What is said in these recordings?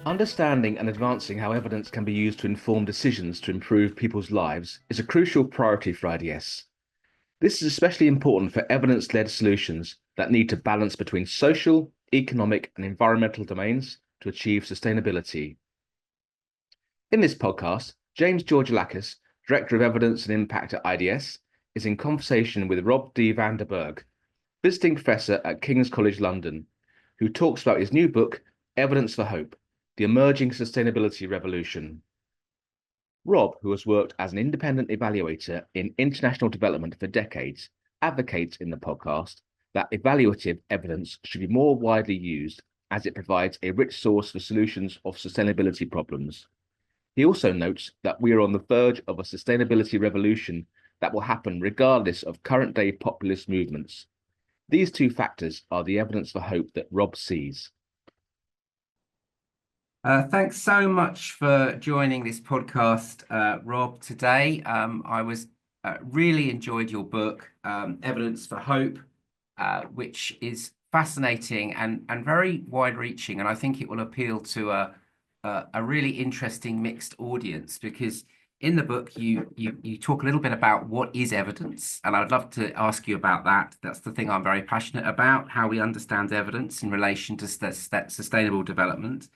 Understanding and advancing how evidence can be used to inform decisions to improve people's lives is a crucial priority for IDS. This is especially important for evidence-led solutions that need to balance between social, economic, and environmental domains to achieve sustainability. In this podcast, James Georgalakis, Director of Evidence and Impact at IDS, is in conversation with Rob D. van der Berg, visiting professor at King's College London, who talks about his new book, Evidence for Hope: The Emerging Sustainability Revolution. Rob, who has worked as an independent evaluator in international development for decades, advocates in the podcast that evaluative evidence should be more widely used as it provides a rich source for solutions of sustainability problems. He also notes that we are on the verge of a sustainability revolution that will happen regardless of current-day populist movements. These two factors are the evidence for hope that Rob sees. Thanks so much for joining this podcast, Rob, today. I really enjoyed your book, Evidence for Hope, which is fascinating and very wide-reaching, and I think it will appeal to a really interesting mixed audience, because in the book you talk a little bit about what is evidence, and I'd love to ask you about that. That's the thing I'm very passionate about, how we understand evidence in relation to sustainable development.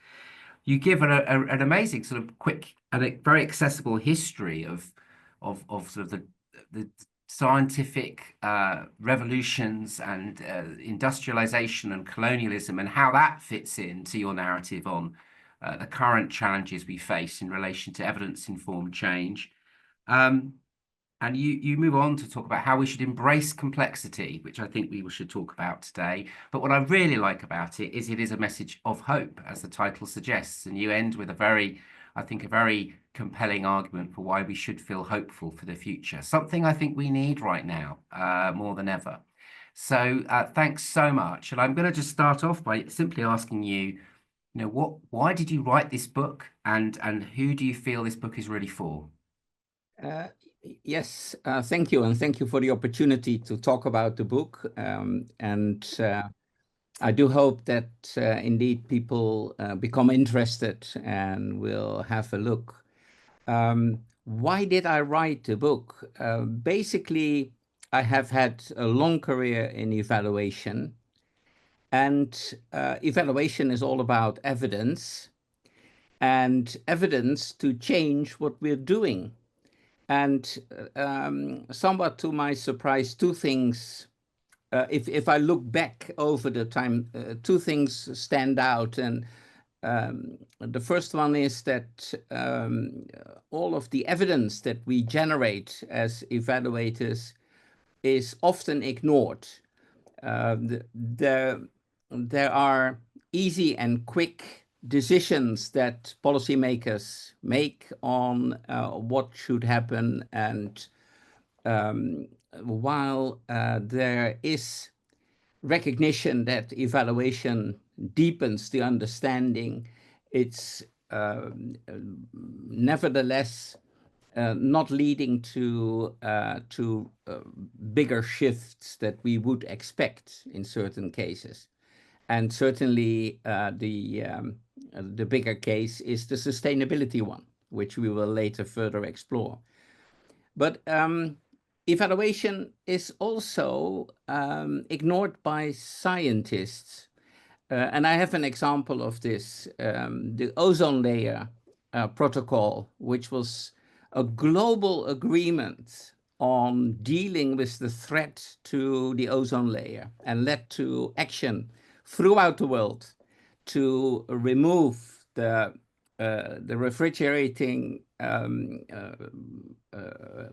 You give an amazing sort of quick and a very accessible history of sort of the scientific revolutions and industrialization and colonialism, and how that fits into your narrative on the current challenges we face in relation to evidence-informed change. And you move on to talk about how we should embrace complexity, which I think we should talk about today. But what I really like about it is a message of hope, as the title suggests. And you end with I think, a very compelling argument for why we should feel hopeful for the future, something I think we need right now, more than ever. So thanks so much. And I'm going to just start off by simply asking you, why did you write this book, and who do you feel this book is really for? Yes, thank you. And thank you for the opportunity to talk about the book. I do hope that indeed people become interested and will have a look. Why did I write the book? Basically, I have had a long career in evaluation, and evaluation is all about evidence, and evidence to change what we're doing. And somewhat to my surprise, two things, if I look back over the time, two things stand out. And the first one is that all of the evidence that we generate as evaluators is often ignored. There are easy and quick decisions that policymakers make on what should happen, and while there is recognition that evaluation deepens the understanding, it's nevertheless not leading to bigger shifts that we would expect in certain cases. And certainly the bigger case is the sustainability one, which we will later further explore. But evaluation is also ignored by scientists. And I have an example of this, the ozone layer protocol, which was a global agreement on dealing with the threat to the ozone layer, and led to action throughout the world to remove the refrigerating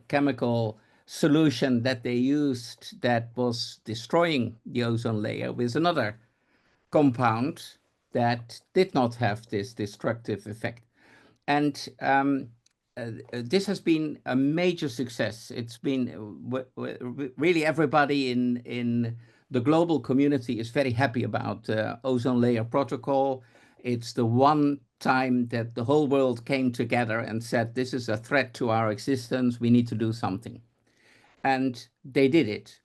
chemical solution that they used that was destroying the ozone layer, with another compound that did not have this destructive effect. And this has been a major success. It's been really, everybody in the global community is very happy about the ozone layer protocol. It's the one time that the whole world came together and said, this is a threat to our existence, we need to do something. And they did it.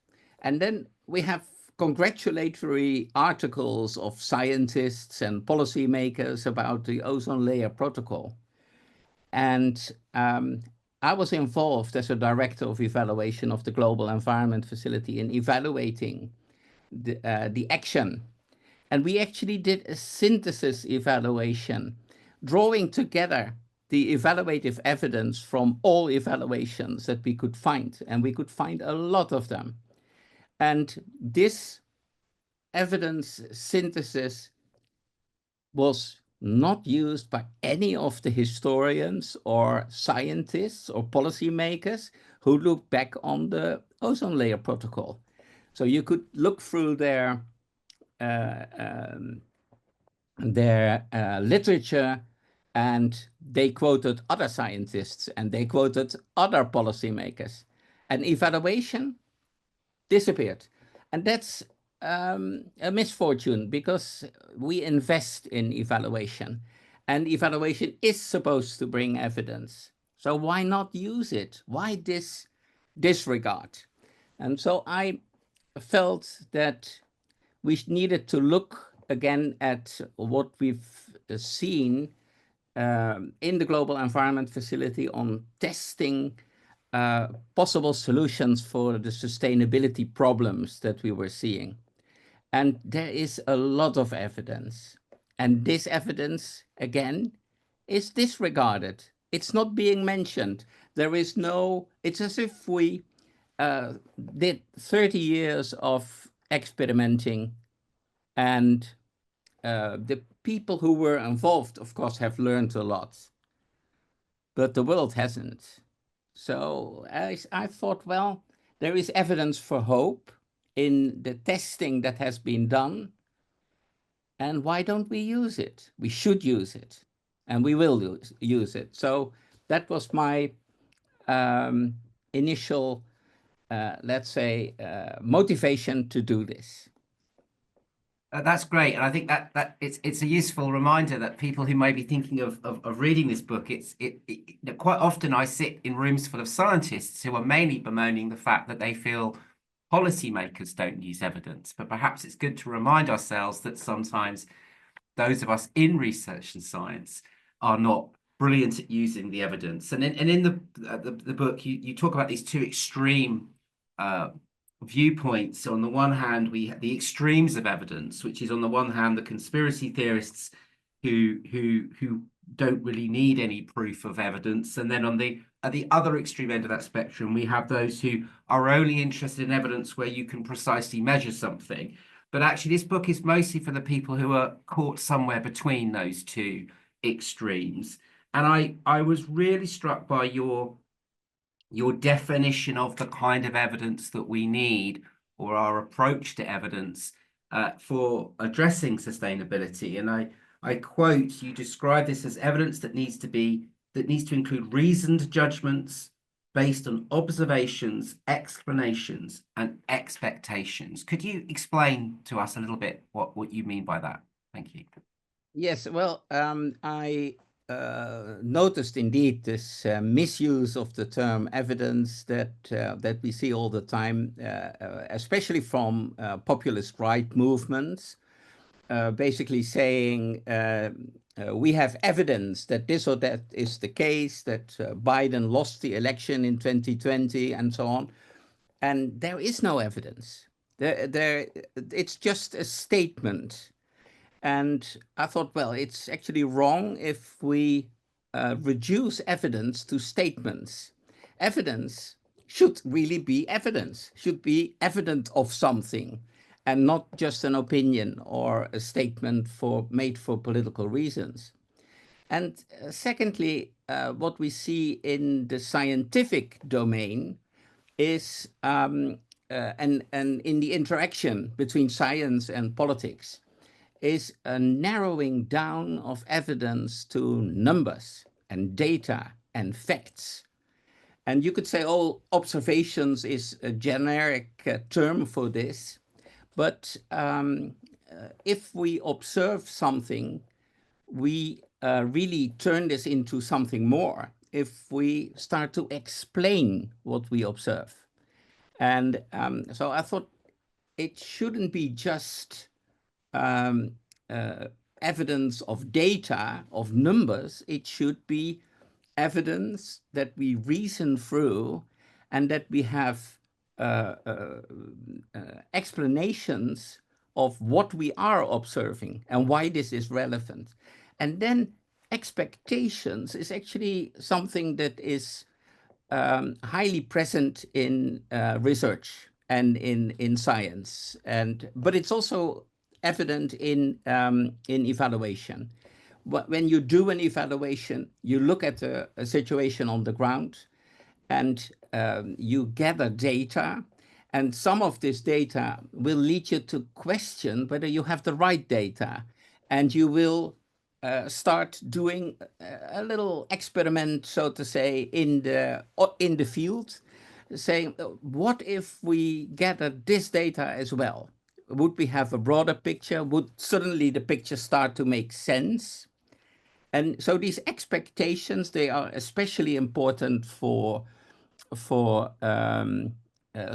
And then we have congratulatory articles of scientists and policymakers about the ozone layer protocol. And I was involved as a director of evaluation of the Global Environment Facility in evaluating the action. And we actually did a synthesis evaluation, drawing together the evaluative evidence from all evaluations that we could find. And we could find a lot of them. And this evidence synthesis was not used by any of the historians or scientists or policymakers who look back on the ozone layer protocol. So you could look through their literature, and they quoted other scientists and they quoted other policymakers. And evaluation disappeared. And that's a misfortune, because we invest in evaluation, and evaluation is supposed to bring evidence. So why not use it? Why this disregard? And so I felt that we needed to look again at what we've seen in the Global Environment Facility on testing possible solutions for the sustainability problems that we were seeing. And there is a lot of evidence. And this evidence, again, is disregarded. It's not being mentioned. There is no, it's as if we did 30 years of experimenting, and the people who were involved, of course, have learned a lot, but the world hasn't. So I thought, well, there is evidence for hope in the testing that has been done. And why don't we use it? We should use it, and we will use it. So that was my initial, let's say, motivation to do this. That's great, and I think that it's a useful reminder that people who may be thinking of reading this book, quite often I sit in rooms full of scientists who are mainly bemoaning the fact that they feel policymakers don't use evidence. But perhaps it's good to remind ourselves that sometimes those of us in research and science are not brilliant at using the evidence. And in the book, you talk about these two extreme viewpoints. On the one hand, we have the extremes of evidence, which is on the one hand the conspiracy theorists who don't really need any proof of evidence, and then at the other extreme end of that spectrum, we have those who are only interested in evidence where you can precisely measure something. But actually, this book is mostly for the people who are caught somewhere between those two extremes. And I was really struck by your definition of the kind of evidence that we need, or our approach to evidence for addressing sustainability. And I quote, you describe this as evidence that needs to include reasoned judgments based on observations, explanations, and expectations. Could you explain to us a little bit what you mean by that? Thank you. Yes, well, I noticed indeed this misuse of the term evidence that we see all the time, especially from populist right movements, basically saying we have evidence that this or that is the case, that Biden lost the election in 2020 and so on. And there is no evidence. It's just a statement. And I thought, well, it's actually wrong if we reduce evidence to statements. Evidence should really be evidence, should be evident of something, and not just an opinion or a statement made for political reasons. And secondly, what we see in the scientific domain is, and in the interaction between science and politics, is a narrowing down of evidence to numbers and data and facts. And you could say, oh, observations is a generic term for this. But if we observe something, we really turn this into something more if we start to explain what we observe. And so I thought it shouldn't be just um, evidence of data, of numbers. It should be evidence that we reason through and that we have uh, uh, explanations of what we are observing and why this is relevant. And then expectations is actually something that is highly present in research and in science, but it's also evident in evaluation. When you do an evaluation, you look at a situation on the ground, and you gather data, and some of this data will lead you to question whether you have the right data, and you will start doing a little experiment, so to say, in the field, saying, what if we gather this data as well? Would we have a broader picture? Would suddenly the picture start to make sense? And so these expectations, they are especially important for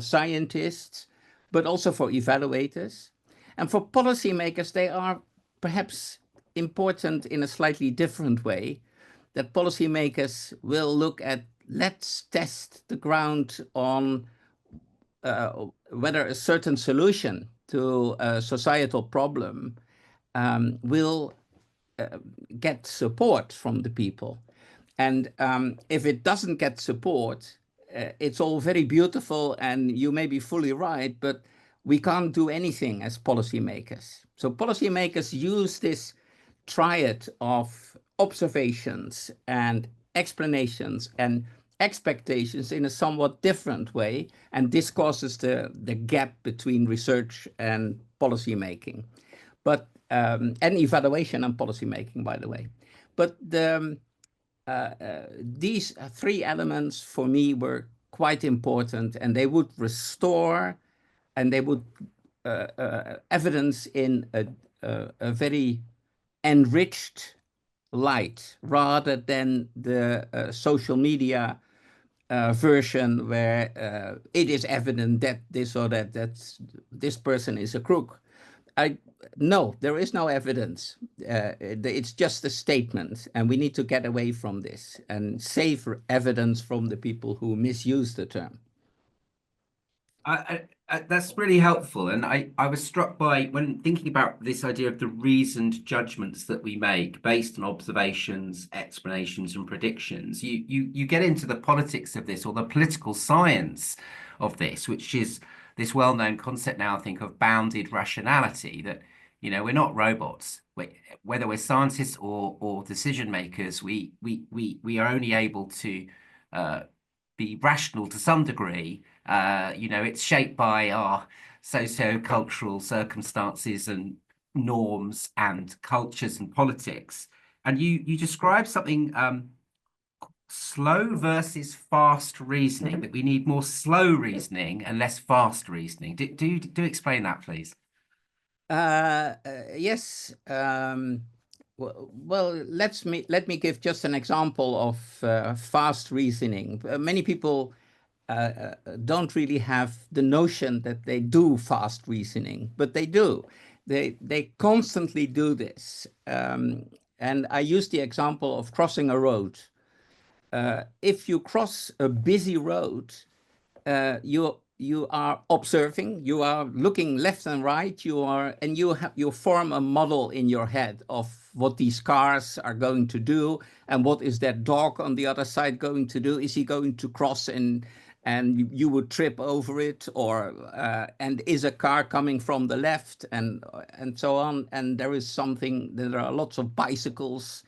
scientists, but also for evaluators. And for policymakers, they are perhaps important in a slightly different way, that policymakers will look at, let's test the ground on whether a certain solution to a societal problem will get support from the people. And if it doesn't get support, it's all very beautiful, and you may be fully right, but we can't do anything as policymakers. So policymakers use this triad of observations and explanations and expectations in a somewhat different way, and this causes the gap between research and policymaking, but and evaluation and policymaking, by the way. But these three elements for me were quite important, and they would restore and they would evidence in a very enriched light, rather than the social media version where it is evident that this or that this person is a crook. No, there is no evidence. It's just a statement, and we need to get away from this and save evidence from the people who misuse the term. That's really helpful. And I was struck by, when thinking about this idea of the reasoned judgments that we make based on observations, explanations, and predictions, you get into the politics of this, or the political science of this, which is this well-known concept now, I think, of bounded rationality, that, we're not robots. Whether we're scientists or decision makers, we are only able to be rational to some degree. It's shaped by our socio-cultural circumstances and norms and cultures and politics. And you describe something, slow versus fast reasoning, that we need more slow reasoning and less fast reasoning. Do explain that, please. Yes. Well, let me give just an example of fast reasoning. Many people don't really have the notion that they do fast reasoning, but they do. They constantly do this. And I use the example of crossing a road. If you cross a busy road, you are observing, you are looking left and right, you form a model in your head of what these cars are going to do, and what is that dog on the other side going to do. Is he going to cross and you would trip over it, or and is a car coming from the left, and so on. And there are lots of bicycles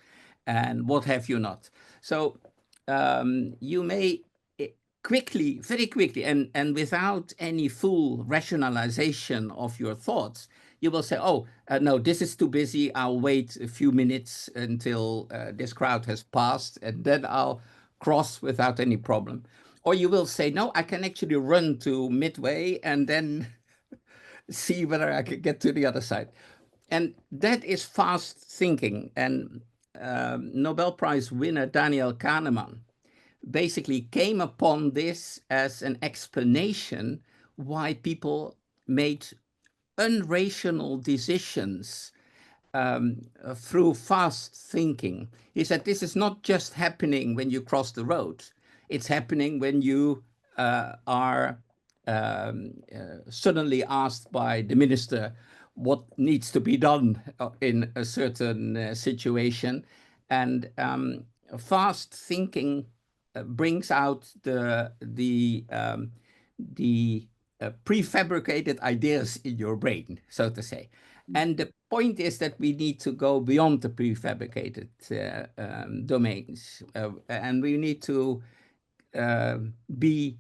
and what have you not. So you may very quickly, and without any full rationalization of your thoughts, you will say, oh, no, this is too busy. I'll wait a few minutes until this crowd has passed, and then I'll cross without any problem. Or you will say, no, I can actually run to midway and then see whether I can get to the other side. And that is fast thinking. And Nobel Prize winner Daniel Kahneman basically came upon this as an explanation why people made unrational decisions through fast thinking. He said this is not just happening when you cross the road. It's happening when you are suddenly asked by the minister what needs to be done in a certain situation. And fast thinking brings out the prefabricated ideas in your brain, so to say. And the point is that we need to go beyond the prefabricated domains, and we need to be,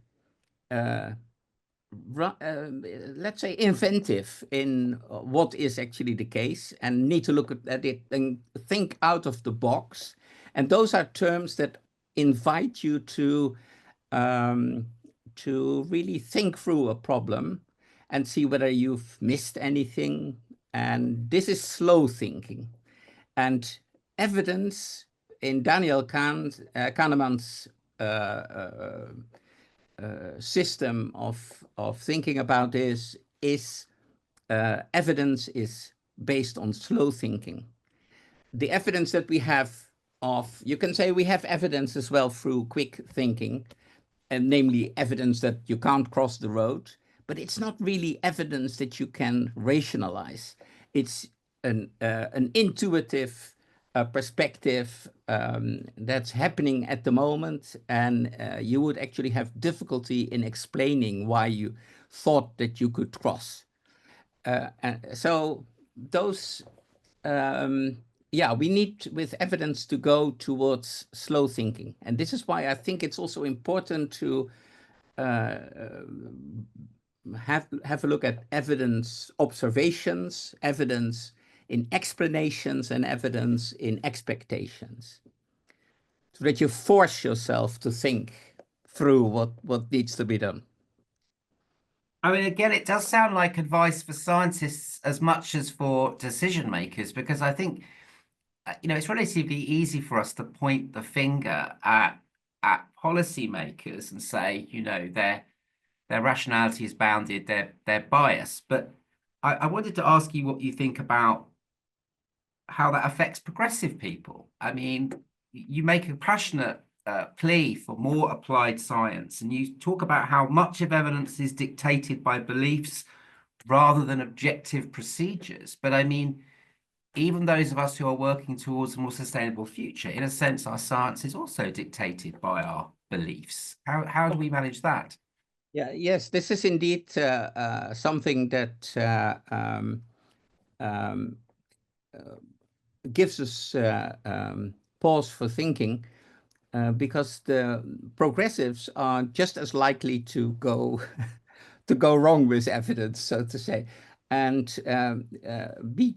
let's say, inventive in what is actually the case, and need to look at it and think out of the box. And those are terms that invite you to really think through a problem and see whether you've missed anything. And this is slow thinking. And evidence in Daniel Kahneman's system of thinking about this is evidence is based on slow thinking. The evidence that we have you can say we have evidence as well through quick thinking, and namely evidence that you can't cross the road, but it's not really evidence that you can rationalize. It's an intuitive perspective that's happening at the moment, and you would actually have difficulty in explaining why you thought that you could cross. And so those, yeah, we need with evidence to go towards slow thinking. And this is why I think it's also important to have a look at evidence observations, evidence in explanations, and evidence in expectations, so that you force yourself to think through what needs to be done. I mean, again, it does sound like advice for scientists as much as for decision makers, because I think, it's relatively easy for us to point the finger at policymakers and say, their rationality is bounded, they're biased. But I wanted to ask you what you think about how that affects progressive people. I mean, you make a passionate plea for more applied science, and you talk about how much of evidence is dictated by beliefs rather than objective procedures. But I mean, even those of us who are working towards a more sustainable future, in a sense, our science is also dictated by our beliefs. How do we manage that? Yeah, yes, this is indeed something that gives us pause for thinking, because the progressives are just as likely to go to go wrong with evidence, so to say, and be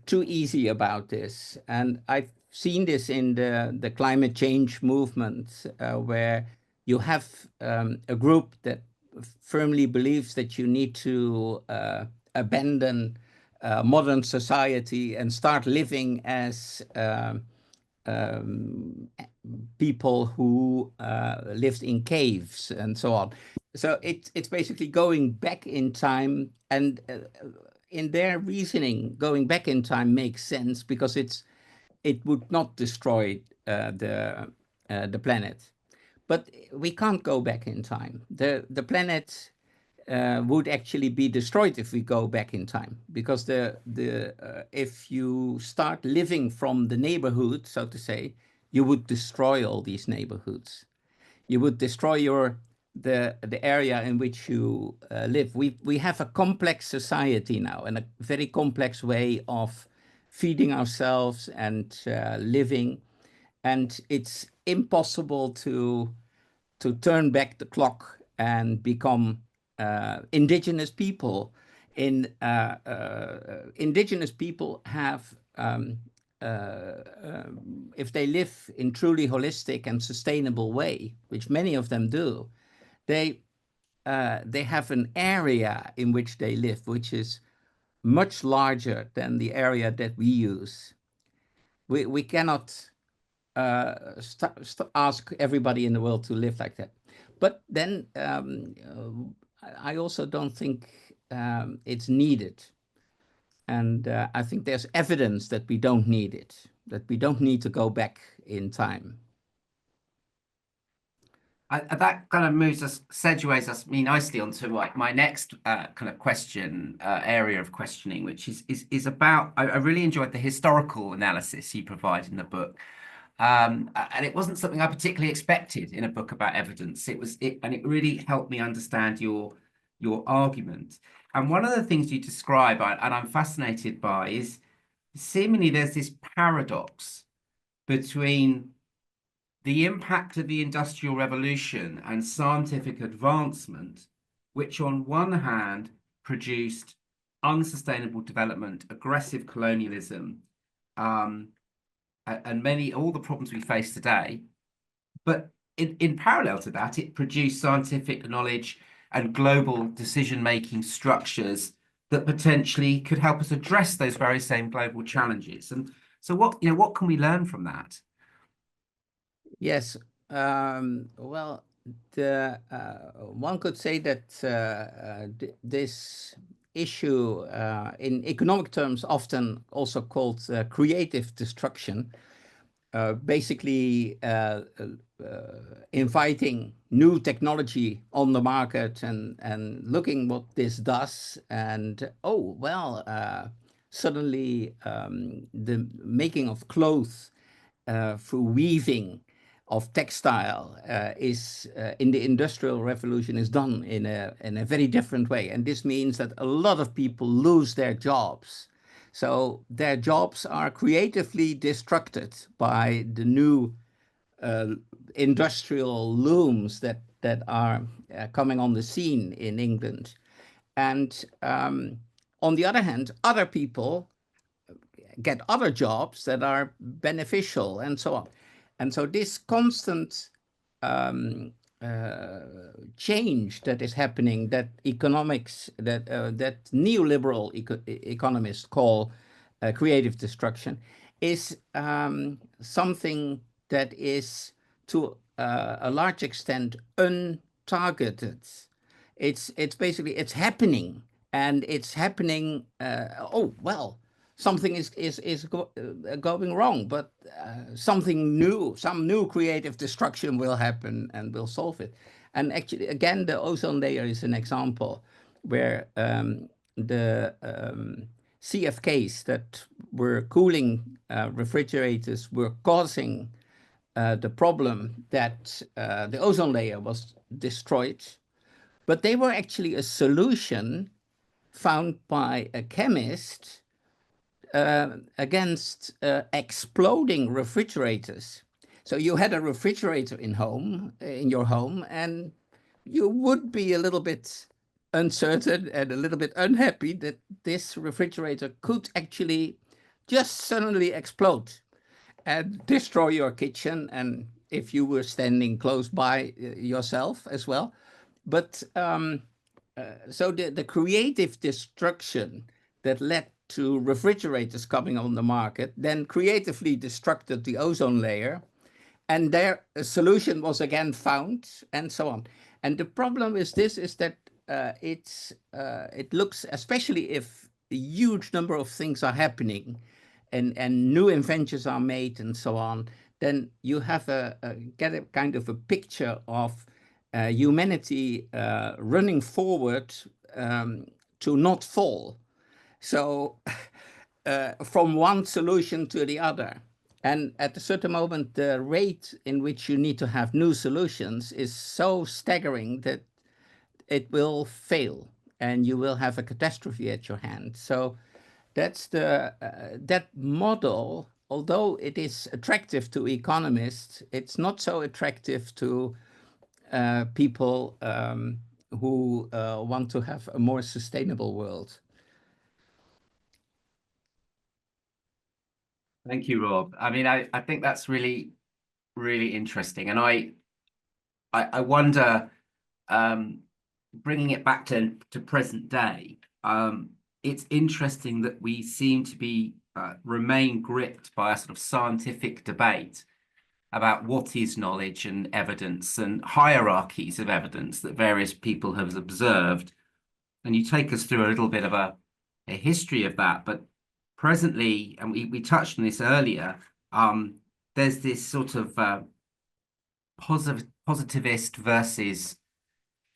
too easy about this. And I've seen this in the climate change movement, where you have a group that firmly believes that you need to abandon modern society and start living as people who lived in caves and so on. So it's basically going back in time, and in their reasoning, going back in time makes sense because it would not destroy the planet. But we can't go back in time. The planet would actually be destroyed if we go back in time, because if you start living from the neighborhood, so to say, you would destroy all these neighborhoods. You would destroy the area in which you live. We have a complex society now, and a very complex way of feeding ourselves and living, and it's impossible to turn back the clock and become indigenous people. Indigenous people have, if they live in truly holistic and sustainable way, which many of them do, they have an area in which they live, which is much larger than the area that we use. We cannot ask everybody in the world to live like that. But then I also don't think it's needed. And I think there's evidence that we don't need it, that we don't need to go back in time. That kind of segues us me nicely onto my next kind of question, area of questioning, which is about, I really enjoyed the historical analysis you provide in the book. And it wasn't something I particularly expected in a book about evidence. And it really helped me understand your argument. And one of the things you describe, and I'm fascinated by, is seemingly there's this paradox between the impact of the Industrial Revolution and scientific advancement, which on one hand produced unsustainable development, aggressive colonialism, and all the problems we face today. But in parallel to that, it produced scientific knowledge and global decision-making structures that potentially could help us address those very same global challenges. And so what can we learn from that? Yes, well, one could say that this issue, in economic terms, often also called creative destruction, basically inviting new technology on the market and looking what this does, and suddenly the making of clothes through weaving of textile is in the Industrial Revolution is done in a very different way. And this means that a lot of people lose their jobs. So their jobs are creatively destructed by the new industrial looms that are coming on the scene in England. And on the other hand, other people get other jobs that are beneficial and so on. And so this constant change that is happening, that economics, that neoliberal economists call creative destruction, is something that is to a large extent untargeted. It's basically, it's happening, and it's happening. Something is going wrong, but something new, some new creative destruction will happen and will solve it. And actually, again, the ozone layer is an example where the CFKs that were cooling refrigerators were causing the problem that the ozone layer was destroyed, but they were actually a solution found by a chemist against exploding refrigerators. So you had a refrigerator in your home, and you would be a little bit uncertain and a little bit unhappy that this refrigerator could actually just suddenly explode and destroy your kitchen, and if you were standing close by yourself as well. But so the creative destruction that led to refrigerators coming on the market then creatively destructed the ozone layer, and their solution was again found, and so on. And the problem is that it looks, especially if a huge number of things are happening and new inventions are made and so on, then you have get a kind of a picture of humanity running forward to not fall. So from one solution to the other. And at a certain moment, the rate in which you need to have new solutions is so staggering that it will fail and you will have a catastrophe at your hand. So that's that model, although it is attractive to economists, it's not so attractive to people who want to have a more sustainable world. Thank you, Rob. I mean, I think that's really, really interesting. And I wonder, bringing it back to present day, it's interesting that we seem to be remain gripped by a sort of scientific debate about what is knowledge and evidence and hierarchies of evidence that various people have observed and you take us through a little bit of a history of that. But presently, and we touched on this earlier, there's this sort of positivist versus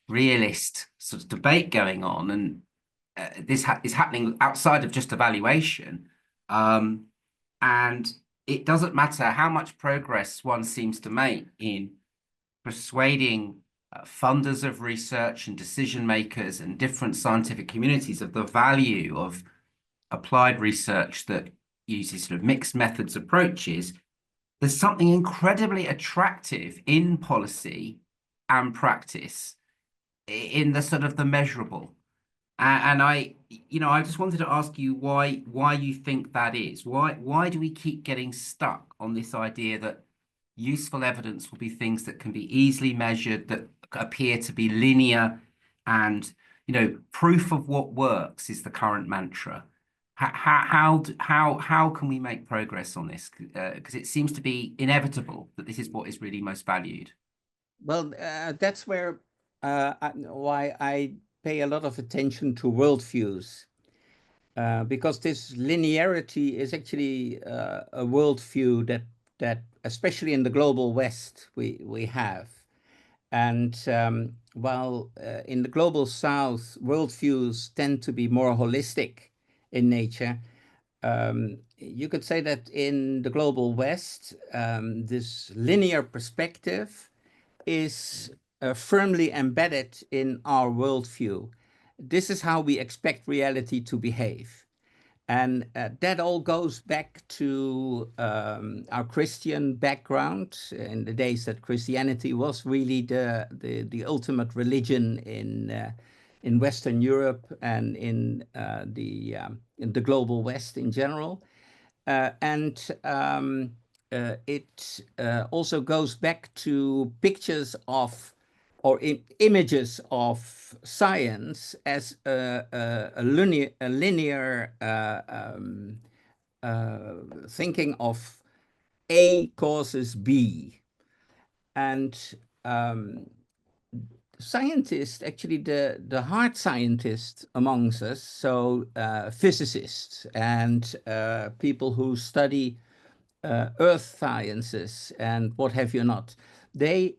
realist sort of debate going on, and this is happening outside of just evaluation. And it doesn't matter how much progress one seems to make in persuading funders of research and decision makers and different scientific communities of the value of applied research that uses sort of mixed methods approaches. There's something incredibly attractive in policy and practice in the sort of the measurable. And I just wanted to ask you why you think that is. Why do we keep getting stuck on this idea that useful evidence will be things that can be easily measured, that appear to be linear, and proof of what works is the current mantra. How can we make progress on this? Because it seems to be inevitable that this is what is really most valued. Well, that's where why I pay a lot of attention to worldviews, because this linearity is actually a worldview that especially in the global West we have. And while in the global South, worldviews tend to be more holistic in nature, you could say that in the global West, this linear perspective is firmly embedded in our worldview. This is how we expect reality to behave. And that all goes back to our Christian background in the days that Christianity was really the ultimate religion in Western Europe and in the global West in general. It also goes back to pictures of or images of science as a linear thinking of A causes B. And scientists, actually the hard scientists amongst us, so physicists and people who study earth sciences and what have you not, they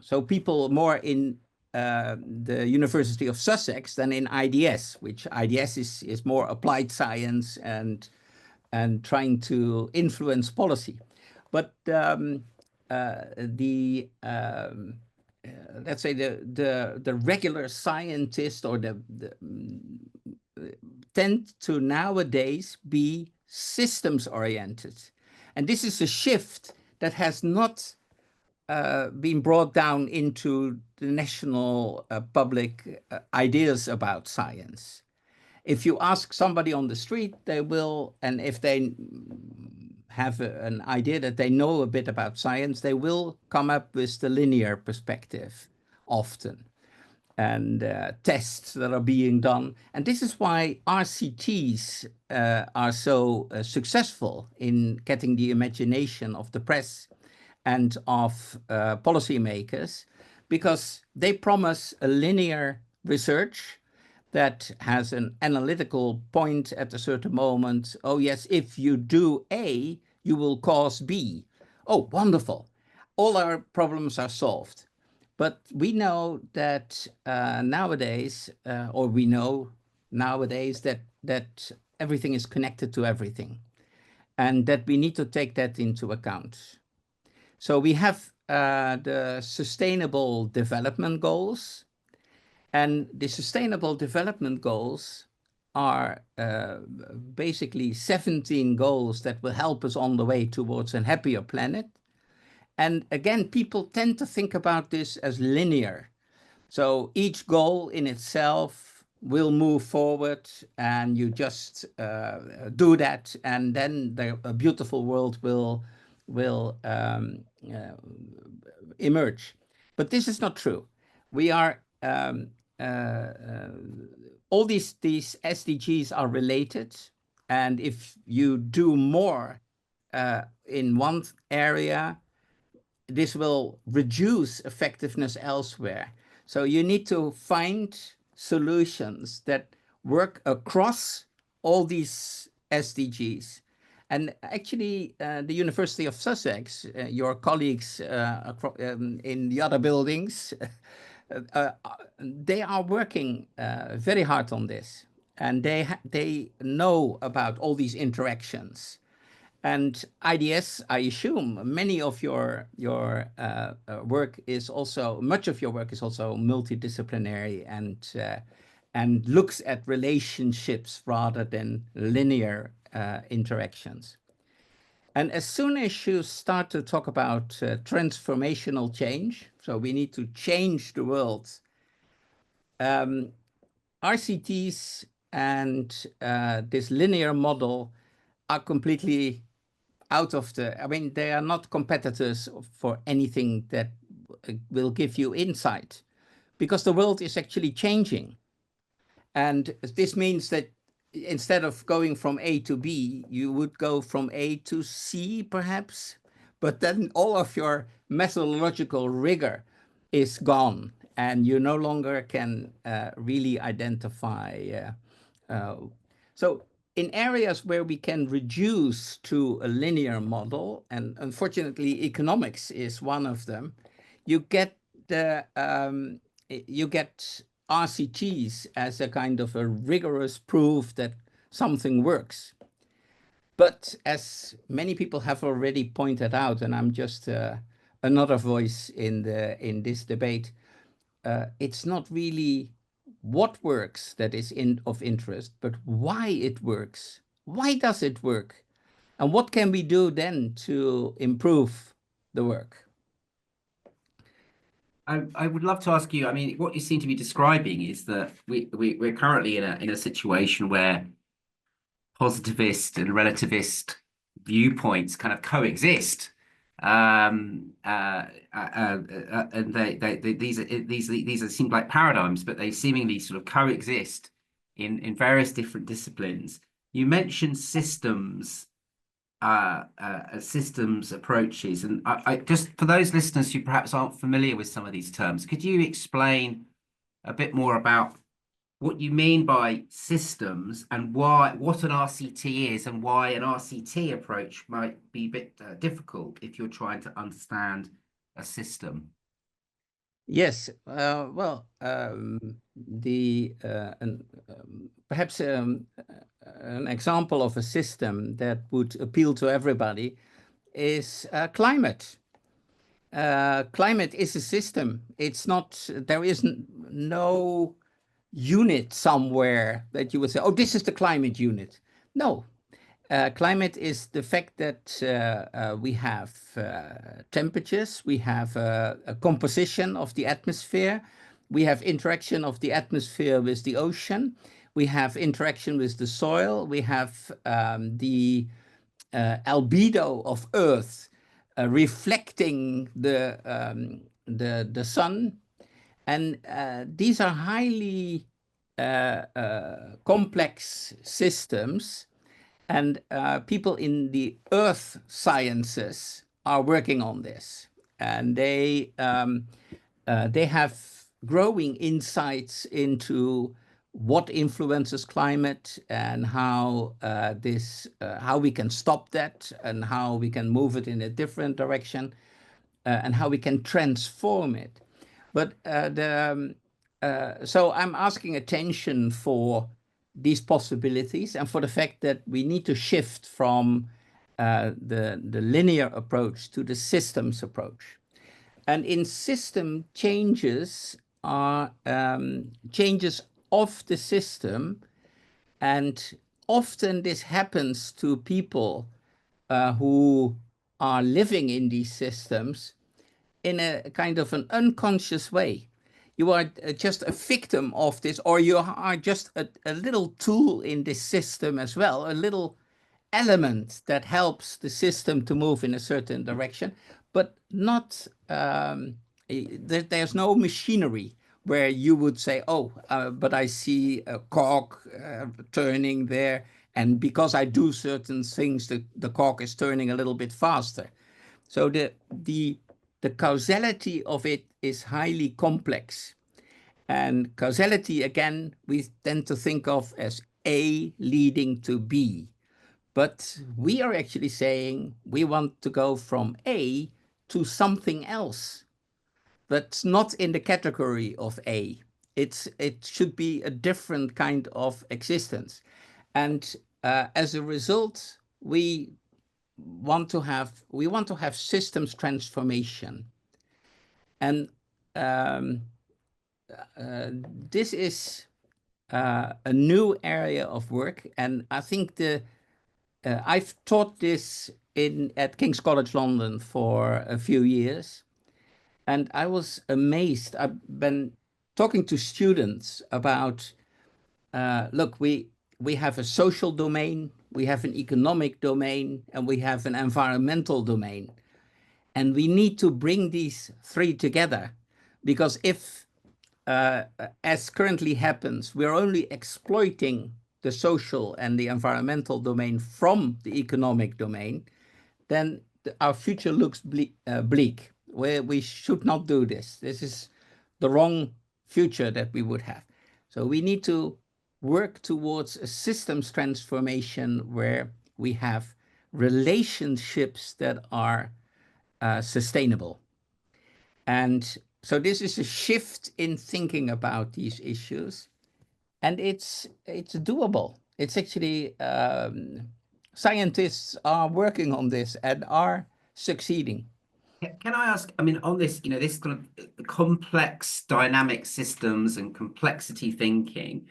so people more in the University of Sussex than in IDS, which IDS is more applied science and trying to influence policy. But let's say the regular scientist or tend to nowadays be systems oriented. And this is a shift that has not been brought down into the national public ideas about science. If you ask somebody on the street, they will, and if they have an idea that they know a bit about science, they will come up with the linear perspective often, and tests that are being done. And this is why RCTs are so successful in getting the imagination of the press and of policymakers, because they promise a linear research that has an analytical point at a certain moment. Oh yes, if you do A, you will cause B. Oh, wonderful. All our problems are solved. But we know that nowadays, or we know nowadays that everything is connected to everything, and that we need to take that into account. So we have the Sustainable Development Goals, and the Sustainable Development Goals are basically 17 goals that will help us on the way towards a happier planet. And again, people tend to think about this as linear. So each goal in itself will move forward, and you just do that, and then a beautiful world will emerge. But this is not true. We are all these SDGs are related, and if you do more in one area, this will reduce effectiveness elsewhere. So you need to find solutions that work across all these SDGs. And actually, the University of Sussex, your colleagues in the other buildings, they are working very hard on this, and they know about all these interactions. And IDS, I assume, many of your work is also much of your work is also multidisciplinary and looks at relationships rather than linear interactions. And as soon as you start to talk about transformational change, so we need to change the world, RCTs and this linear model are completely out of I mean, they are not competitors for anything that will give you insight, because the world is actually changing. And this means that instead of going from A to B, you would go from A to C, perhaps. But then all of your methodological rigor is gone, and you no longer can really identify. So in areas where we can reduce to a linear model, and unfortunately economics is one of them, you get RCTs as a kind of a rigorous proof that something works. But as many people have already pointed out, and I'm just another voice in this debate, it's not really what works that is of interest, but why it works. Why does it work? And what can we do then to improve the work? I would love to ask you, I mean, what you seem to be describing is that we're currently in a situation where positivist and relativist viewpoints kind of coexist. And these seem like paradigms, but they seemingly sort of coexist in various different disciplines. You mentioned systems approaches, and I just, for those listeners who perhaps aren't familiar with some of these terms, could you explain a bit more about what you mean by systems and what an RCT is, and why an RCT approach might be a bit difficult if you're trying to understand a system? Yes, perhaps an example of a system that would appeal to everybody is climate. Climate is a system. It's not, there is no unit somewhere that you would say, oh, this is the climate unit. No. Climate is the fact that we have temperatures, we have a composition of the atmosphere, we have interaction of the atmosphere with the ocean, we have interaction with the soil, we have the albedo of Earth reflecting the sun, and these are highly complex systems. And people in the earth sciences are working on this, and they have growing insights into what influences climate and how how we can stop that, and how we can move it in a different direction, and how we can transform it. But so I'm asking attention for these possibilities, and for the fact that we need to shift from the linear approach to the systems approach. And in system changes are changes of the system, and often this happens to people who are living in these systems in a kind of an unconscious way. You are just a victim of this, or you are just a little tool in this system as well, a little element that helps the system to move in a certain direction, but not, there's no machinery where you would say, oh, but I see a cog turning there, and because I do certain things, the cog is turning a little bit faster. So the causality of it is highly complex. And causality, again, we tend to think of as A leading to B. But we are actually saying we want to go from A to something else that's not in the category of A. It should be a different kind of existence. And as a result, we want to have systems transformation. And um, this is a new area of work. And I think I've taught this at King's College London for a few years. And I was amazed. I've been talking to students about, look, we have a social domain, we have an economic domain, and we have an environmental domain. And we need to bring these three together, because if, as currently happens, we're only exploiting the social and the environmental domain from the economic domain, then our future looks bleak, where we should not do this. This is the wrong future that we would have. So we need to work towards a systems transformation where we have relationships that are sustainable. And so this is a shift in thinking about these issues, and it's doable. It's actually scientists are working on this and are succeeding. Can I ask, I mean, on this, this kind of complex dynamic systems and complexity thinking,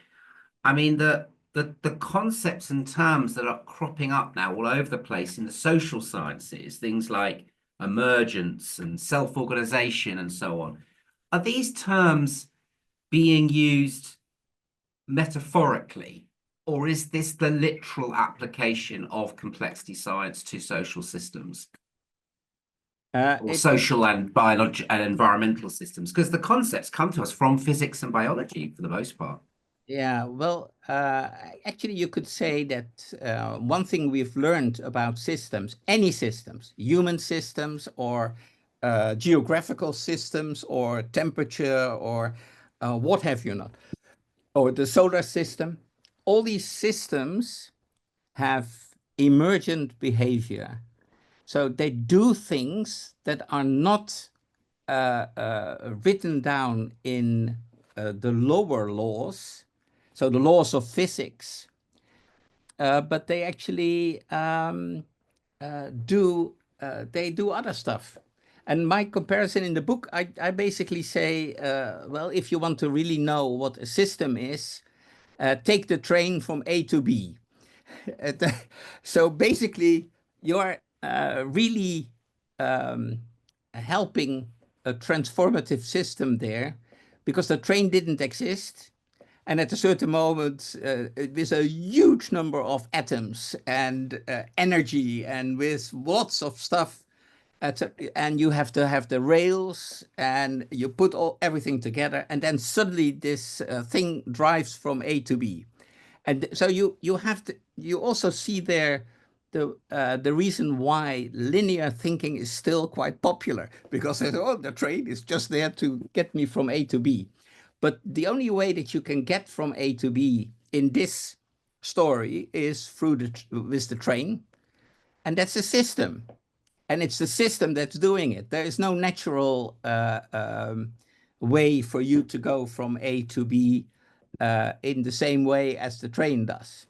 I mean, the concepts and terms that are cropping up now all over the place in the social sciences, things like emergence and self-organization and so on, are these terms being used metaphorically, or is this the literal application of complexity science to social systems? Or social and biological and environmental systems, because the concepts come to us from physics and biology for the most part. Yeah, well, actually, you could say that one thing we've learned about systems, any systems, human systems or geographical systems or temperature or what have you not, or the solar system, all these systems have emergent behavior. So they do things that are not written down in the lower laws, so the laws of physics, but they actually do other stuff. And my comparison in the book, I basically say, well, if you want to really know what a system is, take the train from A to B. So basically, you're really helping a transformative system there, because the train didn't exist. And at a certain moment, there's a huge number of atoms and energy and with lots of stuff. And you have to have the rails and you put everything together. And then suddenly this thing drives from A to B. And so you also see there the reason why linear thinking is still quite popular, because the train is just there to get me from A to B. But the only way that you can get from A to B in this story is with the train, and that's a system, and it's the system that's doing it. There is no natural way for you to go from A to B in the same way as the train does.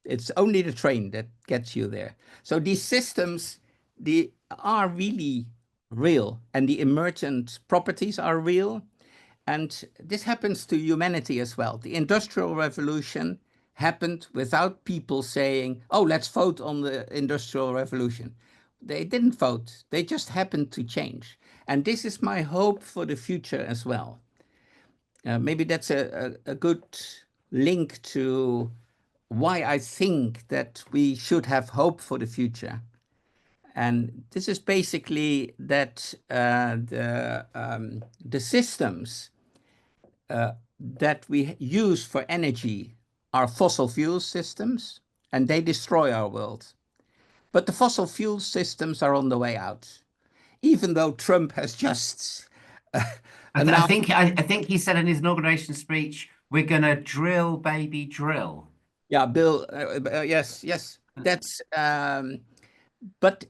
It's only the train that gets you there. So these systems, they are really real, and the emergent properties are real. And this happens to humanity as well. The Industrial Revolution happened without people saying, oh, let's vote on the Industrial Revolution. They didn't vote. They just happened to change. And this is my hope for the future as well. Maybe that's a good link to why I think that we should have hope for the future. And this is basically that the systems that we use for energy are fossil fuel systems, and they destroy our world. But the fossil fuel systems are on the way out, even though Trump has just And now, I think he said in his inauguration speech, "We're gonna drill, baby, drill." yeah, Bill, yes, yes, but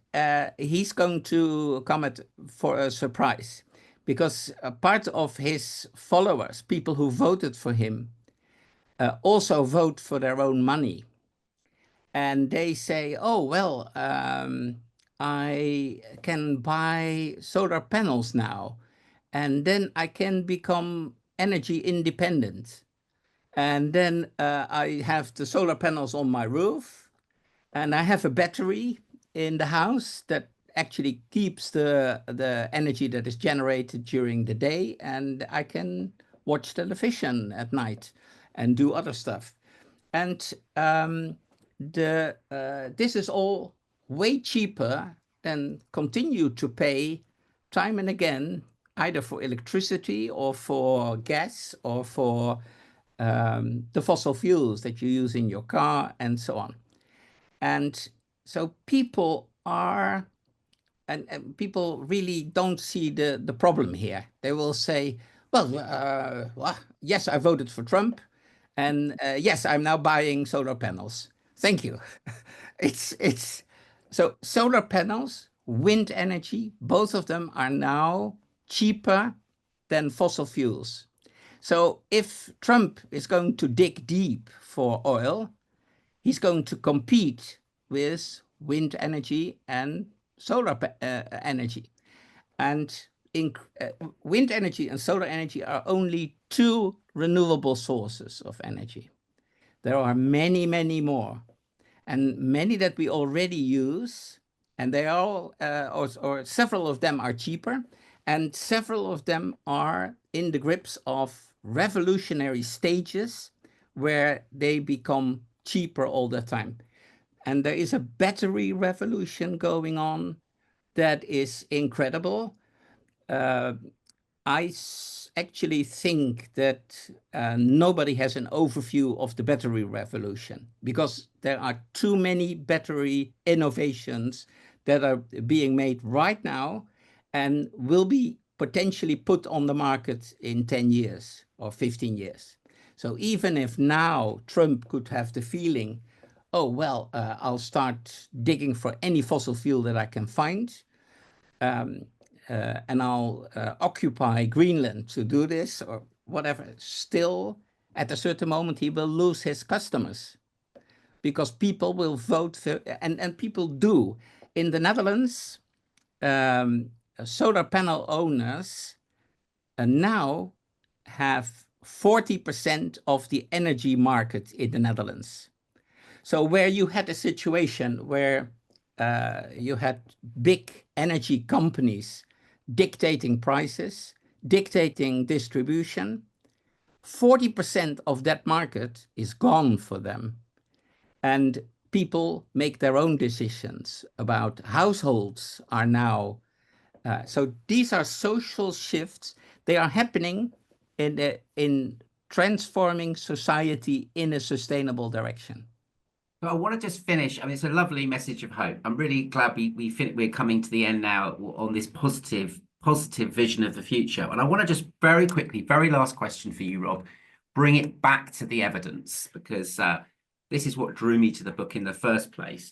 he's going to come at for a surprise because a part of his followers, people who voted for him, also vote for their own money. And they say, oh, well, I can buy solar panels now, and then I can become energy independent. And then I have the solar panels on my roof, and I have a battery in the house that actually keeps the energy that is generated during the day, and I can watch television at night and do other stuff. And this is all way cheaper than continue to pay time and again, either for electricity or for gas or for the fossil fuels that you use in your car and so on. And so people are, and people really don't see the problem here. They will say, well, yes, I voted for Trump. And yes, I'm now buying solar panels. Thank you. It's so solar panels, wind energy, both of them are now cheaper than fossil fuels. So if Trump is going to dig deep for oil, he's going to compete with wind energy and solar energy. And in, wind energy and solar energy are only two renewable sources of energy. There are many, many more, and many that we already use, and they are all, or several of them are cheaper, and several of them are in the grips of revolutionary stages where they become cheaper all the time. And there is a battery revolution going on that is incredible. Uh, I actually think that nobody has an overview of the battery revolution because there are too many battery innovations that are being made right now and will be potentially put on the market in 10 years or 15 years. So even if now Trump could have the feeling, oh, well, I'll start digging for any fossil fuel that I can find, and I'll occupy Greenland to do this or whatever, still at a certain moment he will lose his customers because people will vote for, and people do. In the Netherlands, solar panel owners now have 40% of the energy market in the Netherlands. So where you had a situation where you had big energy companies dictating prices, dictating distribution, 40% of that market is gone for them. And people make their own decisions about households are now. So these are social shifts. They are happening in transforming society in a sustainable direction. But I want to just finish. I mean, it's a lovely message of hope. I'm really glad we're coming to the end now on this positive vision of the future. And I want to just very quickly, very last question for you, Rob, bring it back to the evidence because this is what drew me to the book in the first place.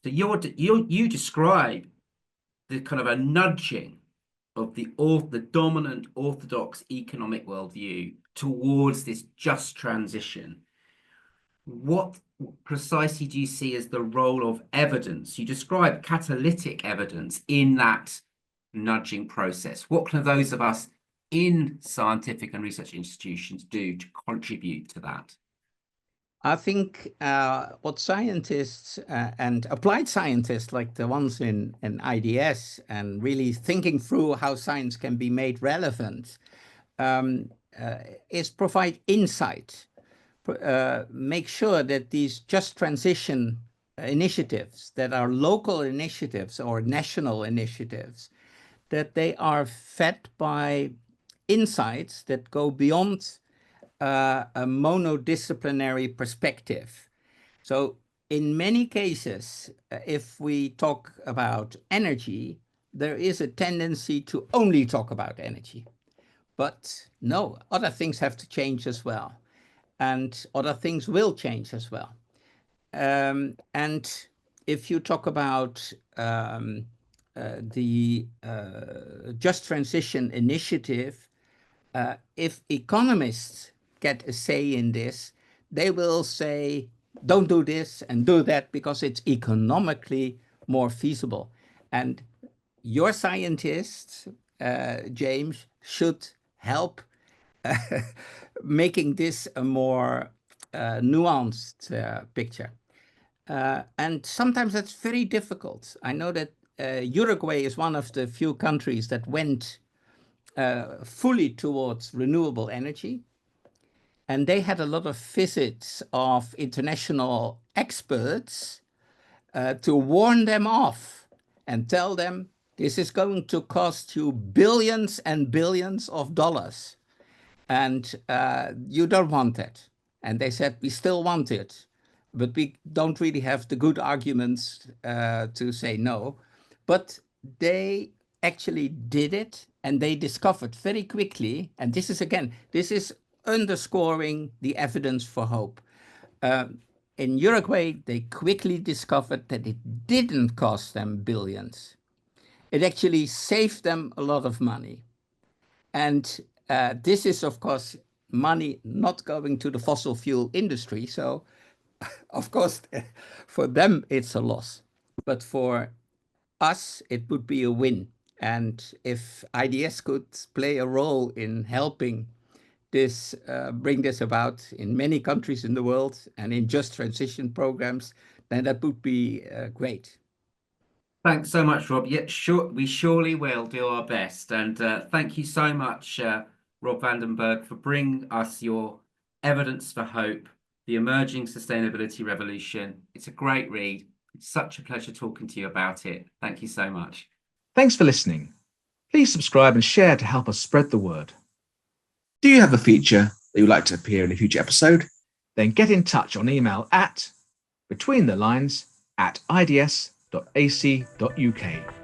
So you describe the kind of a nudging of the dominant orthodox economic worldview towards this just transition. What precisely do you see as the role of evidence? You describe catalytic evidence in that nudging process. What can those of us in scientific and research institutions do to contribute to that? I think what scientists and applied scientists like the ones in IDS and really thinking through how science can be made relevant is provide insight. Make sure that these just transition initiatives that are local initiatives or national initiatives, that they are fed by insights that go beyond a monodisciplinary perspective. So in many cases, if we talk about energy, there is a tendency to only talk about energy. But no, other things have to change as well. And other things will change as well. And if you talk about the Just Transition Initiative, if economists get a say in this, they will say, don't do this and do that because it's economically more feasible. And your scientists, James, should help making this a more nuanced picture. And sometimes that's very difficult. I know that Uruguay is one of the few countries that went fully towards renewable energy. And they had a lot of visits of international experts to warn them off and tell them this is going to cost you billions and billions of dollars. And you don't want that. And they said, we still want it, but we don't really have the good arguments to say no. But they actually did it, and they discovered very quickly, and this is underscoring the evidence for hope. In Uruguay, they quickly discovered that it didn't cost them billions. It actually saved them a lot of money. And this is, of course, money not going to the fossil fuel industry. So, of course, for them, it's a loss. But for us, it would be a win. And if IDS could play a role in helping this, bring this about in many countries in the world and in just transition programs, then that would be great. Thanks so much, Rob. Yeah, sure, we surely will do our best. And thank you so much, Rob Vandenberg, for bringing us your Evidence for Hope, The Emerging Sustainability Revolution. It's a great read. It's such a pleasure talking to you about it. Thank you so much. Thanks for listening. Please subscribe and share to help us spread the word. Do you have a feature that you would like to appear in a future episode? Then get in touch on email at betweenthelines@ids.ac.uk.